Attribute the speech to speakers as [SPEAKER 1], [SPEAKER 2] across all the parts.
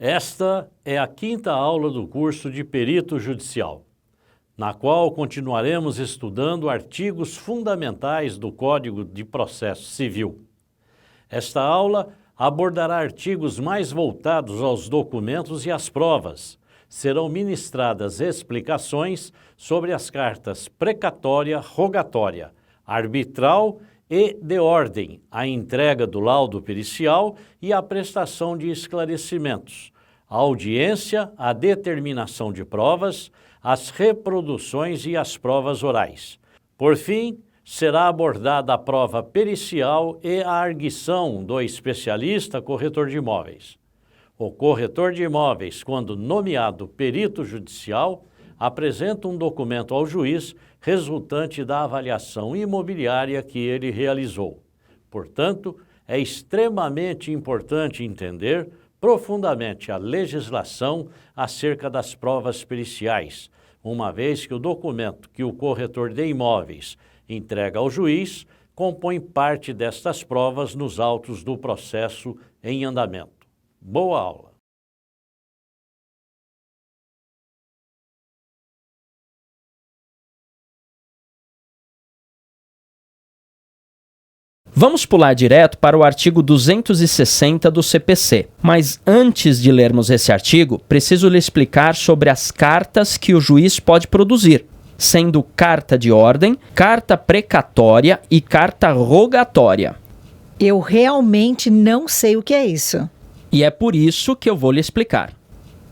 [SPEAKER 1] Esta é a quinta aula do curso de Perito Judicial, na qual continuaremos estudando artigos fundamentais do Código de Processo Civil. Esta aula abordará artigos mais voltados aos documentos e às provas. Serão ministradas explicações sobre as cartas precatória, rogatória, arbitral e de ordem, a entrega do laudo pericial e a prestação de esclarecimentos, a audiência, a determinação de provas, as reproduções e as provas orais. Por fim, será abordada a prova pericial e a arguição do especialista corretor de imóveis. O corretor de imóveis, quando nomeado perito judicial, apresenta um documento ao juiz resultante da avaliação imobiliária que ele realizou. Portanto, é extremamente importante entender profundamente a legislação acerca das provas periciais, uma vez que o documento que o corretor de imóveis entrega ao juiz compõe parte destas provas nos autos do processo em andamento. Boa aula!
[SPEAKER 2] Vamos pular direto para o artigo 260 do CPC. Mas antes de lermos esse artigo, preciso lhe explicar sobre as cartas que o juiz pode produzir, sendo carta de ordem, carta precatória e carta rogatória.
[SPEAKER 3] Eu realmente não sei o que é isso.
[SPEAKER 2] E é por isso que eu vou lhe explicar.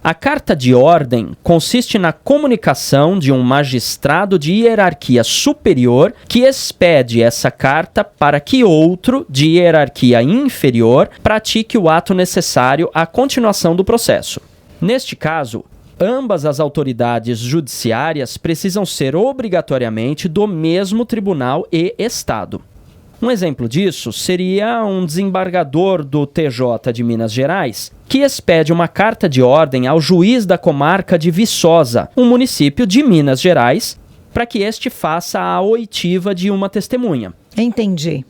[SPEAKER 2] A carta de ordem consiste na comunicação de um magistrado de hierarquia superior que expede essa carta para que outro, de hierarquia inferior, pratique o ato necessário à continuação do processo. Neste caso, ambas as autoridades judiciárias precisam ser obrigatoriamente do mesmo tribunal e Estado. Um exemplo disso seria um desembargador do TJ de Minas Gerais que expede uma carta de ordem ao juiz da comarca de Viçosa, um município de Minas Gerais, para que este faça a oitiva de uma testemunha.
[SPEAKER 3] Entendi.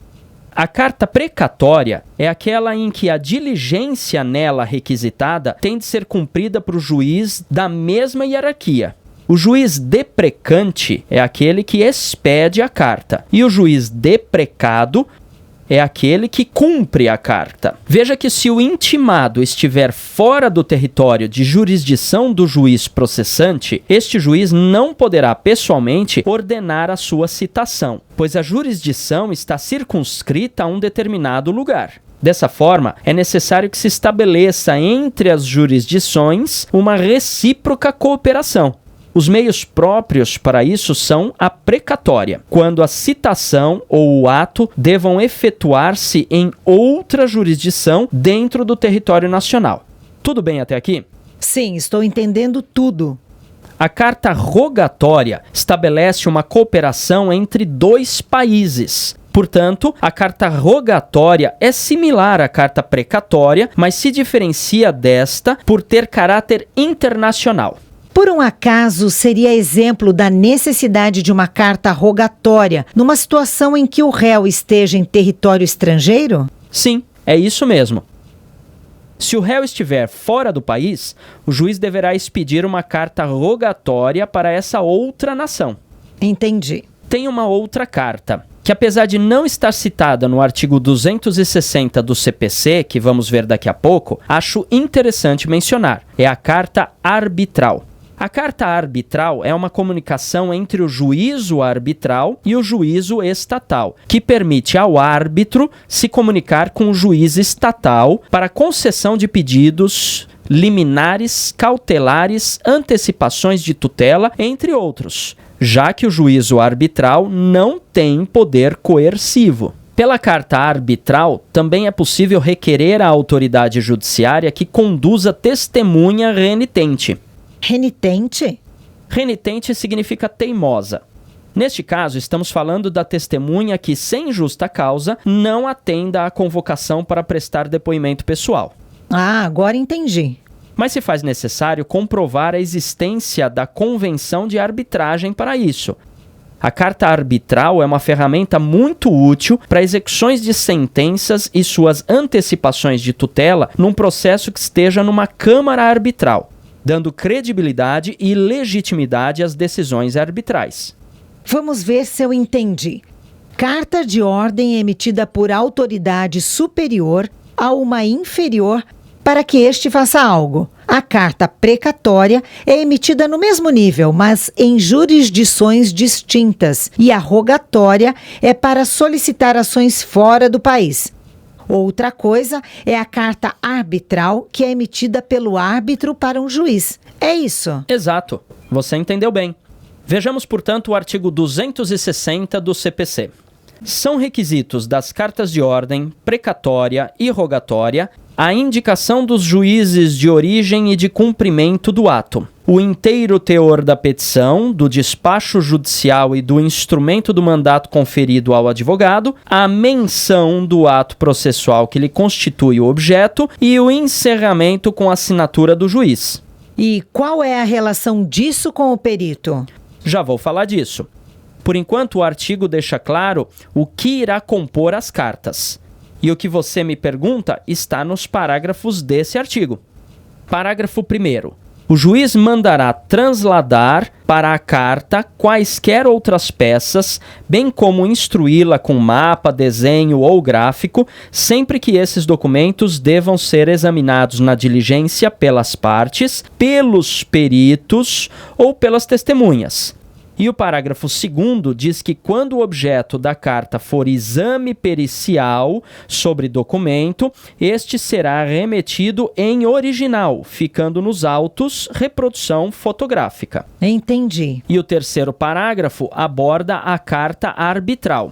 [SPEAKER 2] A carta precatória é aquela em que a diligência nela requisitada tem de ser cumprida para o juiz da mesma hierarquia. O juiz deprecante é aquele que expede a carta e o juiz deprecado é aquele que cumpre a carta. Veja que se o intimado estiver fora do território de jurisdição do juiz processante, este juiz não poderá pessoalmente ordenar a sua citação, pois a jurisdição está circunscrita a um determinado lugar. Dessa forma, é necessário que se estabeleça entre as jurisdições uma recíproca cooperação. Os meios próprios para isso são a precatória, quando a citação ou o ato devam efetuar-se em outra jurisdição dentro do território nacional. Tudo bem até aqui?
[SPEAKER 3] Sim, estou entendendo tudo.
[SPEAKER 2] A carta rogatória estabelece uma cooperação entre dois países. Portanto, a carta rogatória é similar à carta precatória, mas se diferencia desta por ter caráter internacional.
[SPEAKER 3] Por um acaso, seria exemplo da necessidade de uma carta rogatória numa situação em que o réu esteja em território estrangeiro?
[SPEAKER 2] Sim, é isso mesmo. Se o réu estiver fora do país, o juiz deverá expedir uma carta rogatória para essa outra nação.
[SPEAKER 3] Entendi.
[SPEAKER 2] Tem uma outra carta, que apesar de não estar citada no artigo 260 do CPC, que vamos ver daqui a pouco, acho interessante mencionar. É a carta arbitral. A carta arbitral é uma comunicação entre o juízo arbitral e o juízo estatal, que permite ao árbitro se comunicar com o juiz estatal para concessão de pedidos liminares, cautelares, antecipações de tutela, entre outros, já que o juízo arbitral não tem poder coercivo. Pela carta arbitral, também é possível requerer à autoridade judiciária que conduza testemunha renitente.
[SPEAKER 3] Renitente?
[SPEAKER 2] Renitente significa teimosa. Neste caso, estamos falando da testemunha que, sem justa causa, não atenda à convocação para prestar depoimento pessoal.
[SPEAKER 3] Ah, agora entendi.
[SPEAKER 2] Mas se faz necessário comprovar a existência da convenção de arbitragem para isso. A carta arbitral é uma ferramenta muito útil para execuções de sentenças e suas antecipações de tutela num processo que esteja numa câmara arbitral, dando credibilidade e legitimidade às decisões arbitrais.
[SPEAKER 3] Vamos ver se eu entendi. Carta de ordem emitida por autoridade superior a uma inferior para que este faça algo. A carta precatória é emitida no mesmo nível, mas em jurisdições distintas, e a rogatória é para solicitar ações fora do país. Outra coisa é a carta arbitral, que é emitida pelo árbitro para um juiz. É isso?
[SPEAKER 2] Exato. Você entendeu bem. Vejamos, portanto, o artigo 260 do CPC. São requisitos das cartas de ordem, precatória e rogatória a indicação dos juízes de origem e de cumprimento do ato, o inteiro teor da petição, do despacho judicial e do instrumento do mandato conferido ao advogado, a menção do ato processual que lhe constitui o objeto e o encerramento com a assinatura do juiz.
[SPEAKER 3] E qual é a relação disso com o perito?
[SPEAKER 2] Já vou falar disso. Por enquanto, o artigo deixa claro o que irá compor as cartas. E o que você me pergunta está nos parágrafos desse artigo. Parágrafo 1º. O juiz mandará transladar para a carta quaisquer outras peças, bem como instruí-la com mapa, desenho ou gráfico, sempre que esses documentos devam ser examinados na diligência pelas partes, pelos peritos ou pelas testemunhas. E o parágrafo 2º diz que quando o objeto da carta for exame pericial sobre documento, este será remetido em original, ficando nos autos reprodução fotográfica.
[SPEAKER 3] Entendi.
[SPEAKER 2] E o 3º parágrafo aborda a carta arbitral.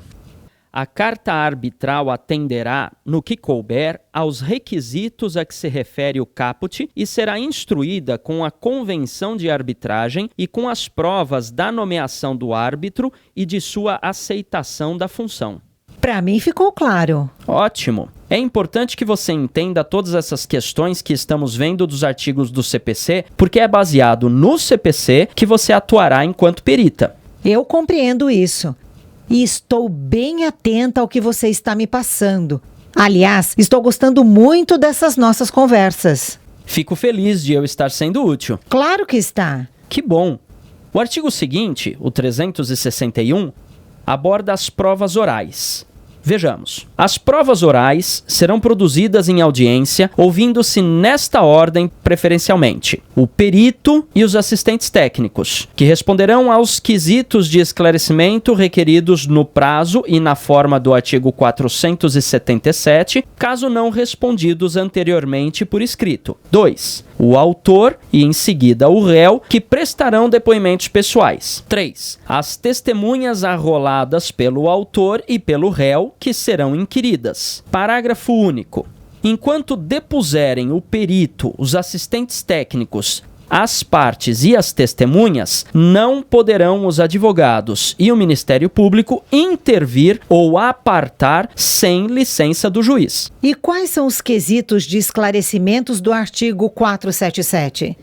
[SPEAKER 2] A carta arbitral atenderá, no que couber, aos requisitos a que se refere o caput e será instruída com a convenção de arbitragem e com as provas da nomeação do árbitro e de sua aceitação da função.
[SPEAKER 3] Para mim ficou claro.
[SPEAKER 2] Ótimo! É importante que você entenda todas essas questões que estamos vendo dos artigos do CPC, porque é baseado no CPC que você atuará enquanto perita.
[SPEAKER 3] Eu compreendo isso. E estou bem atenta ao que você está me passando. Aliás, estou gostando muito dessas nossas conversas.
[SPEAKER 2] Fico feliz de eu estar sendo útil.
[SPEAKER 3] Claro que está.
[SPEAKER 2] Que bom! O artigo seguinte, o 361, aborda as provas orais. Vejamos. As provas orais serão produzidas em audiência, ouvindo-se nesta ordem preferencialmente o perito e os assistentes técnicos, que responderão aos quesitos de esclarecimento requeridos no prazo e na forma do artigo 477, caso não respondidos anteriormente por escrito. 2. O autor e, em seguida, o réu, que prestarão depoimentos pessoais. 3. As testemunhas arroladas pelo autor e pelo réu, que serão inquiridas. Parágrafo único. Enquanto depuserem o perito, os assistentes técnicos, as partes e as testemunhas, não poderão os advogados e o Ministério Público intervir ou apartar sem licença do juiz.
[SPEAKER 3] E quais são os quesitos de esclarecimentos do artigo 477?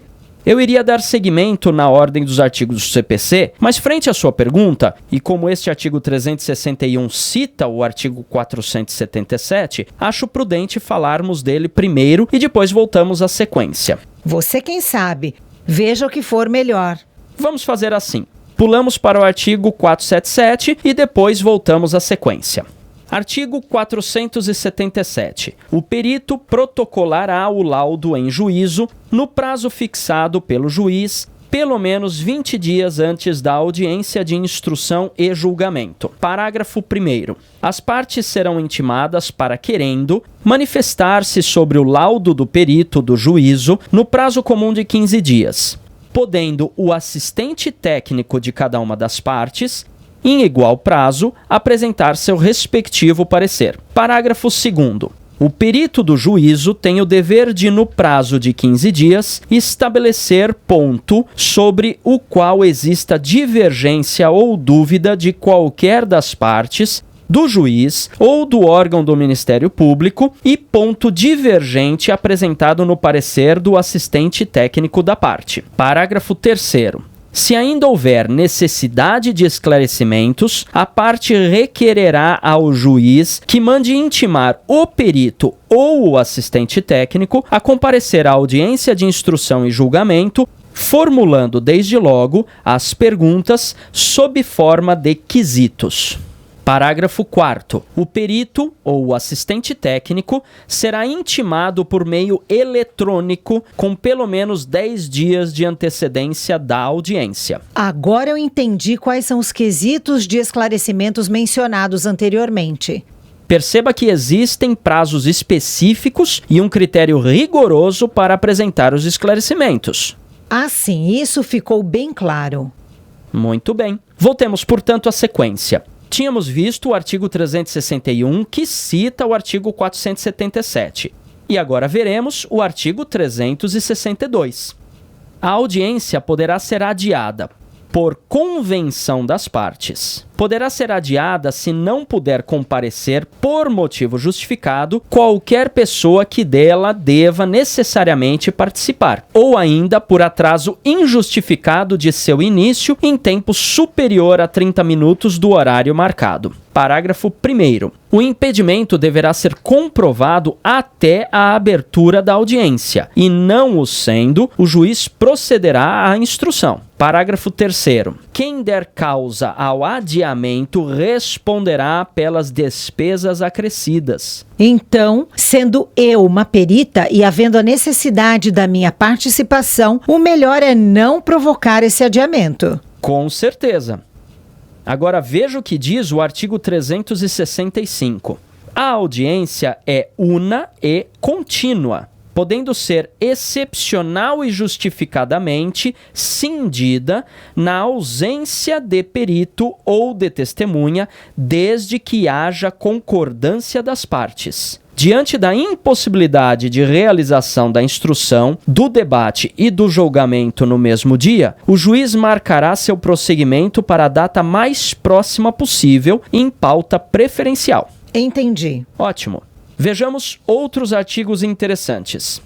[SPEAKER 2] Eu iria dar seguimento na ordem dos artigos do CPC, mas frente à sua pergunta, e como este artigo 361 cita o artigo 477, acho prudente falarmos dele primeiro e depois voltamos à sequência.
[SPEAKER 3] Você quem sabe. Veja o que for melhor.
[SPEAKER 2] Vamos fazer assim. Pulamos para o artigo 477 e depois voltamos à sequência. Artigo 477. O perito protocolará o laudo em juízo no prazo fixado pelo juiz, pelo menos 20 dias antes da audiência de instrução e julgamento. Parágrafo 1º. As partes serão intimadas para, querendo, manifestar-se sobre o laudo do perito do juízo no prazo comum de 15 dias, podendo o assistente técnico de cada uma das partes, em igual prazo, apresentar seu respectivo parecer. Parágrafo 2º. O perito do juízo tem o dever de, no prazo de 15 dias, estabelecer ponto sobre o qual exista divergência ou dúvida de qualquer das partes, do juiz ou do órgão do Ministério Público e ponto divergente apresentado no parecer do assistente técnico da parte. Parágrafo 3º. Se ainda houver necessidade de esclarecimentos, a parte requererá ao juiz que mande intimar o perito ou o assistente técnico a comparecer à audiência de instrução e julgamento, formulando desde logo as perguntas sob forma de quesitos. Parágrafo 4º. O perito ou o assistente técnico será intimado por meio eletrônico com pelo menos 10 dias de antecedência da audiência.
[SPEAKER 3] Agora eu entendi quais são os quesitos de esclarecimentos mencionados anteriormente.
[SPEAKER 2] Perceba que existem prazos específicos e um critério rigoroso para apresentar os esclarecimentos.
[SPEAKER 3] Assim, isso ficou bem claro.
[SPEAKER 2] Muito bem. Voltemos, portanto, à sequência. Tínhamos visto o artigo 361, que cita o artigo 477. E agora veremos o artigo 362. A audiência poderá ser adiada por convenção das partes. Poderá ser adiada se não puder comparecer por motivo justificado qualquer pessoa que dela deva necessariamente participar, ou ainda por atraso injustificado de seu início em tempo superior a 30 minutos do horário marcado. Parágrafo 1º. O impedimento deverá ser comprovado até a abertura da audiência, e não o sendo, o juiz procederá à instrução. Parágrafo 3º. Quem der causa ao adiamento responderá pelas despesas acrescidas.
[SPEAKER 3] Então, sendo eu uma perita e havendo a necessidade da minha participação, o melhor é não provocar esse adiamento.
[SPEAKER 2] Com certeza. Agora veja o que diz o artigo 365. A audiência é una e contínua, podendo ser excepcional e justificadamente cindida na ausência de perito ou de testemunha, desde que haja concordância das partes. Diante da impossibilidade de realização da instrução, do debate e do julgamento no mesmo dia, o juiz marcará seu prosseguimento para a data mais próxima possível, em pauta preferencial.
[SPEAKER 3] Entendi.
[SPEAKER 2] Ótimo. Vejamos outros artigos interessantes.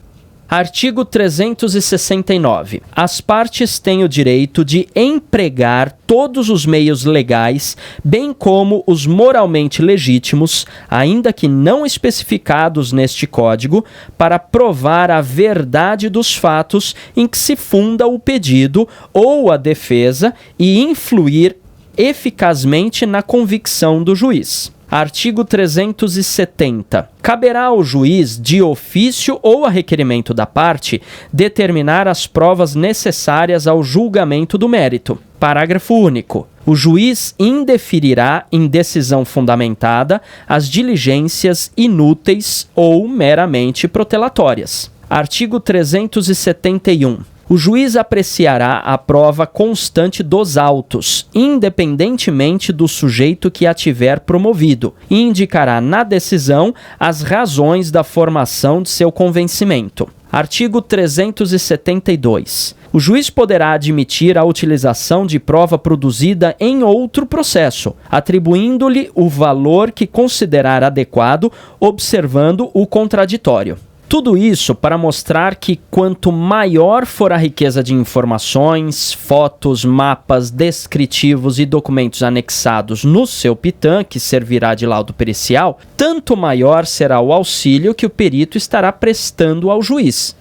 [SPEAKER 2] Artigo 369. As partes têm o direito de empregar todos os meios legais, bem como os moralmente legítimos, ainda que não especificados neste Código, para provar a verdade dos fatos em que se funda o pedido ou a defesa e influir eficazmente na convicção do juiz. Artigo 370. Caberá ao juiz, de ofício ou a requerimento da parte, determinar as provas necessárias ao julgamento do mérito. Parágrafo único. O juiz indeferirá em decisão fundamentada as diligências inúteis ou meramente protelatórias. Artigo 371. O juiz apreciará a prova constante dos autos, independentemente do sujeito que a tiver promovido, e indicará na decisão as razões da formação de seu convencimento. Artigo 372. O juiz poderá admitir a utilização de prova produzida em outro processo, atribuindo-lhe o valor que considerar adequado, observando o contraditório. Tudo isso para mostrar que quanto maior for a riqueza de informações, fotos, mapas, descritivos e documentos anexados no seu PITAM, que servirá de laudo pericial, tanto maior será o auxílio que o perito estará prestando ao juiz.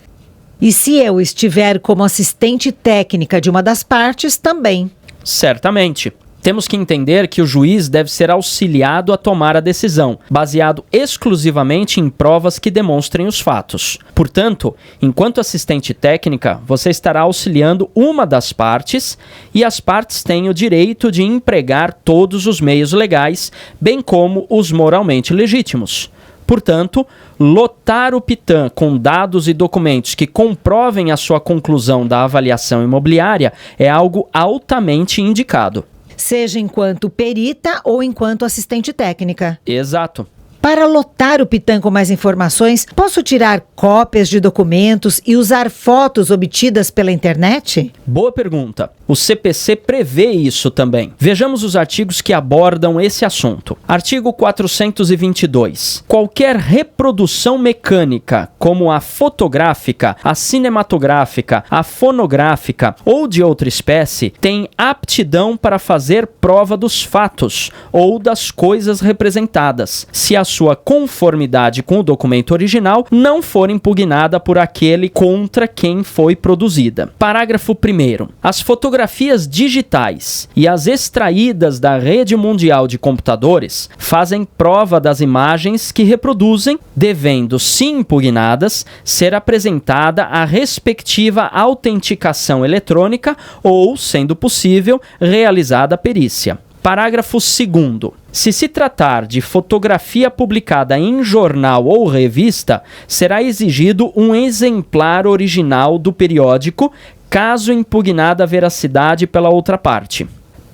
[SPEAKER 3] E se eu estiver como assistente técnica de uma das partes, também.
[SPEAKER 2] Certamente. Temos que entender que o juiz deve ser auxiliado a tomar a decisão, baseado exclusivamente em provas que demonstrem os fatos. Portanto, enquanto assistente técnica, você estará auxiliando uma das partes e as partes têm o direito de empregar todos os meios legais, bem como os moralmente legítimos. Portanto, lotar o PITAM com dados e documentos que comprovem a sua conclusão da avaliação imobiliária é algo altamente indicado.
[SPEAKER 3] Seja enquanto perita ou enquanto assistente técnica.
[SPEAKER 2] Exato.
[SPEAKER 3] Para lotar o Pitan com mais informações, posso tirar cópias de documentos e usar fotos obtidas pela internet?
[SPEAKER 2] Boa pergunta. O CPC prevê isso também. Vejamos os artigos que abordam esse assunto. Artigo 422. Qualquer reprodução mecânica, como a fotográfica, a cinematográfica, a fonográfica ou de outra espécie, tem aptidão para fazer prova dos fatos ou das coisas representadas, se a sua conformidade com o documento original não for impugnada por aquele contra quem foi produzida. Parágrafo 1º. As fotografias digitais e as extraídas da rede mundial de computadores fazem prova das imagens que reproduzem, devendo, se impugnadas, ser apresentada a respectiva autenticação eletrônica ou, sendo possível, realizada a perícia. Parágrafo 2º. Se se tratar de fotografia publicada em jornal ou revista, será exigido um exemplar original do periódico, caso impugnada a veracidade pela outra parte.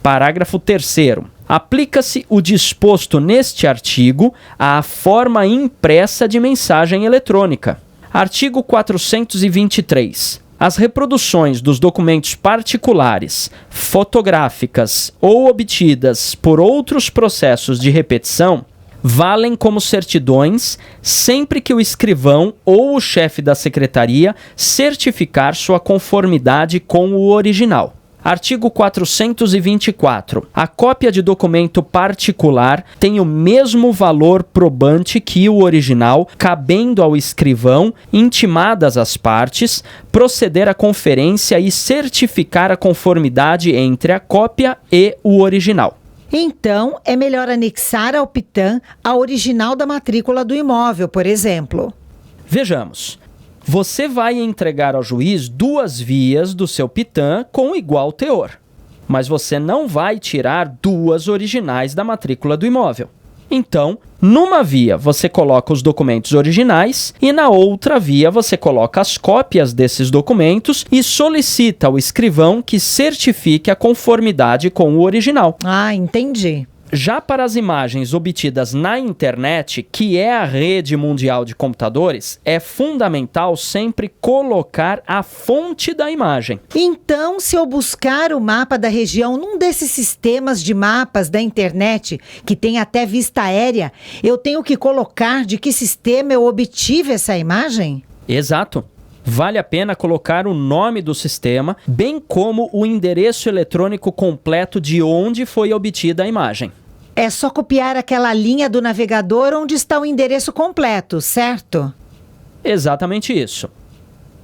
[SPEAKER 2] Parágrafo 3º. Aplica-se o disposto neste artigo à forma impressa de mensagem eletrônica. Artigo 423. As reproduções dos documentos particulares, fotográficas ou obtidas por outros processos de repetição valem como certidões sempre que o escrivão ou o chefe da secretaria certificar sua conformidade com o original. Artigo 424. A cópia de documento particular tem o mesmo valor probante que o original, cabendo ao escrivão, intimadas as partes, proceder à conferência e certificar a conformidade entre a cópia e o original.
[SPEAKER 3] Então, é melhor anexar ao Pitan a original da matrícula do imóvel, por exemplo.
[SPEAKER 2] Vejamos. Você vai entregar ao juiz 2 vias do seu Pitan com igual teor, mas você não vai tirar 2 originais da matrícula do imóvel. Então, numa via você coloca os documentos originais e na outra via você coloca as cópias desses documentos e solicita ao escrivão que certifique a conformidade com o original.
[SPEAKER 3] Ah, entendi.
[SPEAKER 2] Já para as imagens obtidas na internet, que é a rede mundial de computadores, é fundamental sempre colocar a fonte da imagem.
[SPEAKER 3] Então, se eu buscar o mapa da região num desses sistemas de mapas da internet, que tem até vista aérea, eu tenho que colocar de que sistema eu obtive essa imagem?
[SPEAKER 2] Exato. Vale a pena colocar o nome do sistema, bem como o endereço eletrônico completo de onde foi obtida a imagem.
[SPEAKER 3] É só copiar aquela linha do navegador onde está o endereço completo, certo?
[SPEAKER 2] Exatamente isso.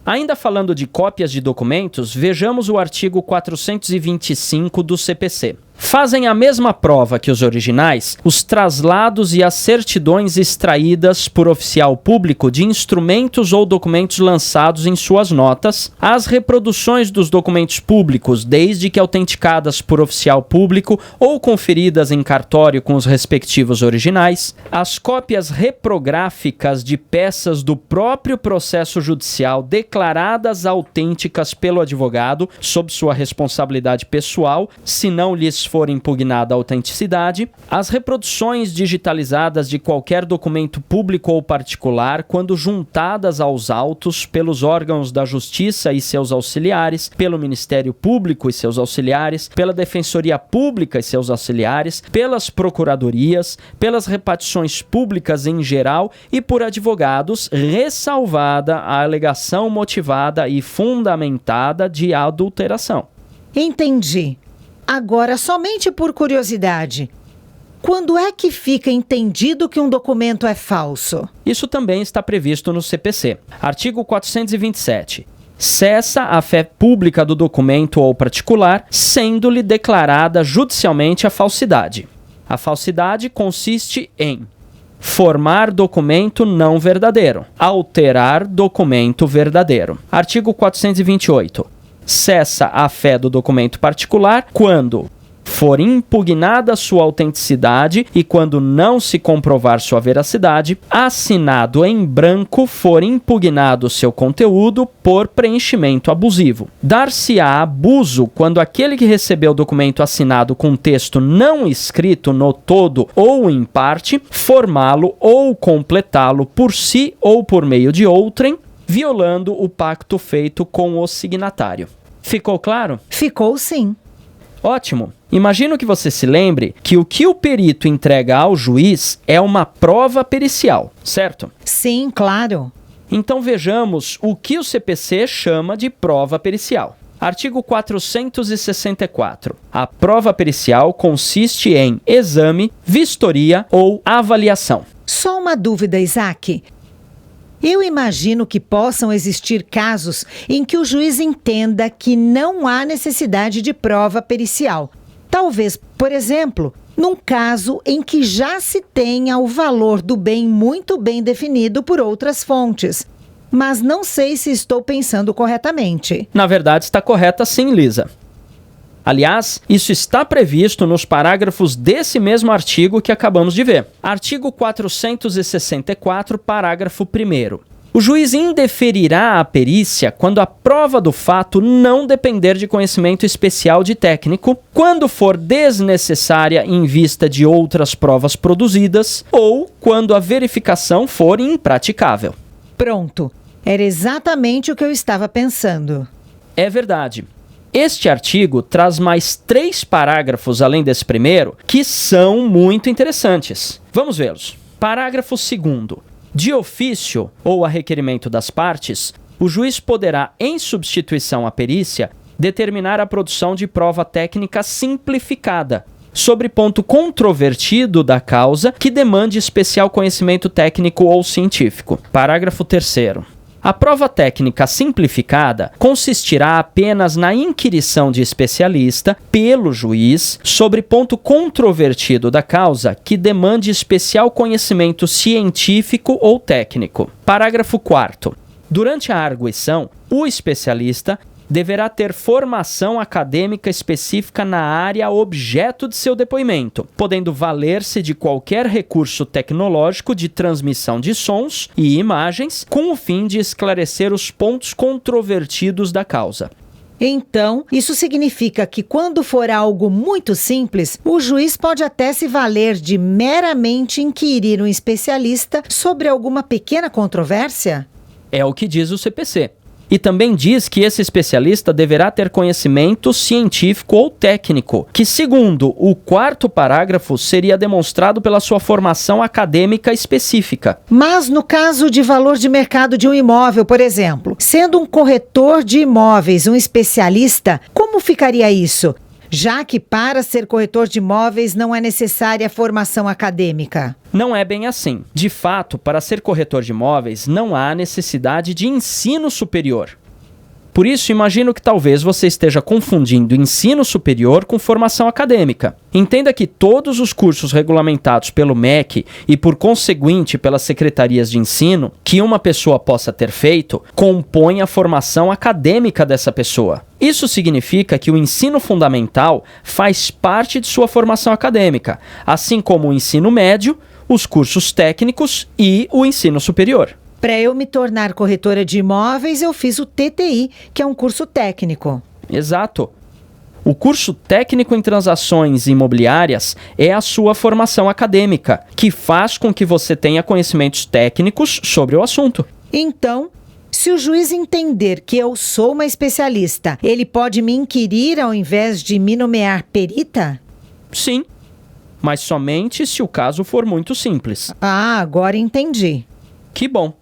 [SPEAKER 2] Ainda falando de cópias de documentos, vejamos o artigo 425 do CPC. Fazem a mesma prova que os originais os traslados e as certidões extraídas por oficial público de instrumentos ou documentos lançados em suas notas, as reproduções dos documentos públicos, desde que autenticadas por oficial público ou conferidas em cartório com os respectivos originais, as cópias reprográficas de peças do próprio processo judicial declaradas autênticas pelo advogado sob sua responsabilidade pessoal, se não lhes for impugnada a autenticidade, as reproduções digitalizadas de qualquer documento público ou particular, quando juntadas aos autos pelos órgãos da Justiça e seus auxiliares, pelo Ministério Público e seus auxiliares, pela Defensoria Pública e seus auxiliares, pelas procuradorias, pelas repartições públicas em geral e por advogados, ressalvada a alegação motivada e fundamentada de adulteração.
[SPEAKER 3] Entendi. Agora, somente por curiosidade, quando é que fica entendido que um documento é falso?
[SPEAKER 2] Isso também está previsto no CPC. Artigo 427. Cessa a fé pública do documento ou particular, sendo-lhe declarada judicialmente a falsidade. A falsidade consiste em formar documento não verdadeiro, alterar documento verdadeiro. Artigo 428. Cessa a fé do documento particular quando for impugnada sua autenticidade e quando não se comprovar sua veracidade, assinado em branco for impugnado seu conteúdo por preenchimento abusivo. Dar-se-á abuso quando aquele que recebeu o documento assinado com texto não escrito no todo ou em parte, formá-lo ou completá-lo por si ou por meio de outrem, violando o pacto feito com o signatário. Ficou claro?
[SPEAKER 3] Ficou sim.
[SPEAKER 2] Ótimo! Imagino que você se lembre que o perito entrega ao juiz é uma prova pericial, certo?
[SPEAKER 3] Sim, claro.
[SPEAKER 2] Então vejamos o que o CPC chama de prova pericial. Artigo 464. A prova pericial consiste em exame, vistoria ou avaliação.
[SPEAKER 3] Só uma dúvida, Isaac. Eu imagino que possam existir casos em que o juiz entenda que não há necessidade de prova pericial. Talvez, por exemplo, num caso em que já se tenha o valor do bem muito bem definido por outras fontes. Mas não sei se estou pensando corretamente.
[SPEAKER 2] Na verdade, está correta sim, Lisa. Aliás, isso está previsto nos parágrafos desse mesmo artigo que acabamos de ver. Artigo 464, parágrafo 1º. O juiz indeferirá a perícia quando a prova do fato não depender de conhecimento especial de técnico, quando for desnecessária em vista de outras provas produzidas ou quando a verificação for impraticável.
[SPEAKER 3] Pronto. Era exatamente o que eu estava pensando.
[SPEAKER 2] É verdade. Este artigo traz mais 3 parágrafos, além desse primeiro, que são muito interessantes. Vamos vê-los. Parágrafo 2º. De ofício, ou a requerimento das partes, o juiz poderá, em substituição à perícia, determinar a produção de prova técnica simplificada, sobre ponto controvertido da causa que demande especial conhecimento técnico ou científico. Parágrafo 3º. A prova técnica simplificada consistirá apenas na inquirição de especialista pelo juiz sobre ponto controvertido da causa que demande especial conhecimento científico ou técnico. Parágrafo 4º. Durante a arguição, o especialista deverá ter formação acadêmica específica na área objeto de seu depoimento, podendo valer-se de qualquer recurso tecnológico de transmissão de sons e imagens, com o fim de esclarecer os pontos controvertidos da causa.
[SPEAKER 3] Então, isso significa que quando for algo muito simples, o juiz pode até se valer de meramente inquirir um especialista sobre alguma pequena controvérsia?
[SPEAKER 2] É o que diz o CPC. E também diz que esse especialista deverá ter conhecimento científico ou técnico, que, segundo o 4º parágrafo, seria demonstrado pela sua formação acadêmica específica.
[SPEAKER 3] Mas no caso de valor de mercado de um imóvel, por exemplo, sendo um corretor de imóveis um especialista, como ficaria isso? Já que para ser corretor de imóveis não é necessária a formação acadêmica.
[SPEAKER 2] Não é bem assim. De fato, para ser corretor de imóveis, não há necessidade de ensino superior. Por isso, imagino que talvez você esteja confundindo ensino superior com formação acadêmica. Entenda que todos os cursos regulamentados pelo MEC e, por conseguinte, pelas secretarias de ensino, que uma pessoa possa ter feito, compõem a formação acadêmica dessa pessoa. Isso significa que o ensino fundamental faz parte de sua formação acadêmica, assim como o ensino médio, os cursos técnicos e o ensino superior.
[SPEAKER 3] Para eu me tornar corretora de imóveis, eu fiz o TTI, que é um curso técnico.
[SPEAKER 2] Exato. O curso técnico em transações imobiliárias é a sua formação acadêmica, que faz com que você tenha conhecimentos técnicos sobre o assunto.
[SPEAKER 3] Então, se o juiz entender que eu sou uma especialista, ele pode me inquirir ao invés de me nomear perita?
[SPEAKER 2] Sim, mas somente se o caso for muito simples.
[SPEAKER 3] Ah, agora entendi.
[SPEAKER 2] Que bom!